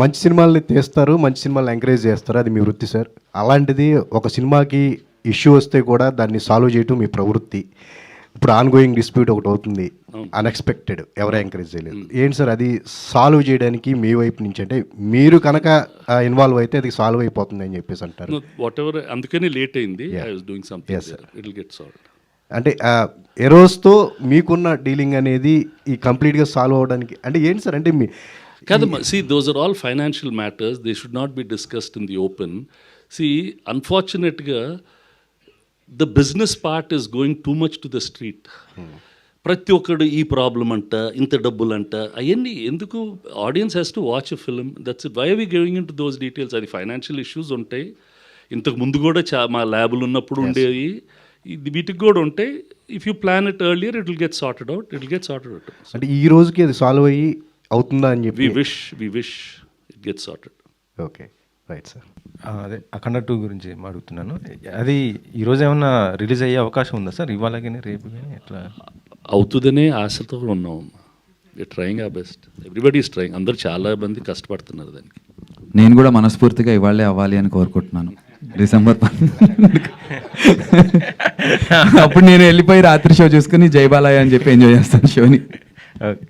మంచి సినిమాల్ని తీస్తారు, మంచి సినిమాలను ఎంకరేజ్ చేస్తారు, అది మీ వృత్తి సార్. అలాంటిది ఒక సినిమాకి ఇష్యూ వస్తే కూడా దాన్ని సాల్వ్ చేయటం మీ ప్రవృత్తి. ఇప్పుడు ఆన్ గోయింగ్ డిస్ప్యూట్ ఒకటి అవుతుంది, అన్ఎక్స్పెక్టెడ్, ఎవరు ఎంకరేజ్ చేయలేదు. ఏంటి సార్ అది సాల్వ్ చేయడానికి మీ వైపు నుంచి, అంటే మీరు కనుక ఇన్వాల్వ్ అయితే అది సాల్వ్ అయిపోతుంది అని చెప్పేసి అంటారు? వాట్ ఎవర్, అందుకని లేట్ అయింది. I was doing something, it will get solved. అంటే ఎరోస్తో మీకున్న డీలింగ్ అనేది ఈ కంప్లీట్గా సాల్వ్ అవ్వడానికి అంటే ఏంటి సార్? అంటే మీ కాదు, see those are all financial matters, they should not be discussed in the open. See అన్ఫార్చునేట్గా the business part is going too much to the street. ప్రతి ఒక్కడు ఈ ప్రాబ్లం అంట, ఇంత డబ్బులు అంట, అవన్నీ ఎందుకు? Audience has to watch a film, that's it. Why are we going into those details? అది ఫైనాన్షియల్ ఇష్యూస్ ఉంటాయి, ఇంతకు ముందు కూడా మా ల్యాబులు ఉన్నప్పుడు ఉండేవి, వీటికి కూడా ఉంటాయి. If you plan it earlier it will get sorted out, it will get sorted out. అంటే ఈ రోజుకి అది సాల్వ్ అయ్యి అవుతుందా అని చెప్పి we wish it get sorted. Okay, right sir. అదే అఖండ 2 గురించి అడుగుతున్నాను. అది ఈరోజు ఏమన్నా రిలీజ్ అయ్యే అవకాశం ఉందా సార్? ఇవాళ కానీ రేపు కానీ ఎట్లా అవుతుందనే ఆశతో ఉన్నాం. Trying our best, everybody is trying. అందరు చాలా మంది కష్టపడుతున్నారు దానికి. నేను కూడా మనస్ఫూర్తిగా ఇవాళే అవ్వాలి అని కోరుకుంటున్నాను. డిసెంబర్ అప్పుడు నేను వెళ్ళిపోయి రాత్రి షో చూసుకుని జై బాలయ్య అని చెప్పి ఎంజాయ్ చేస్తాను షోని. ఓకే.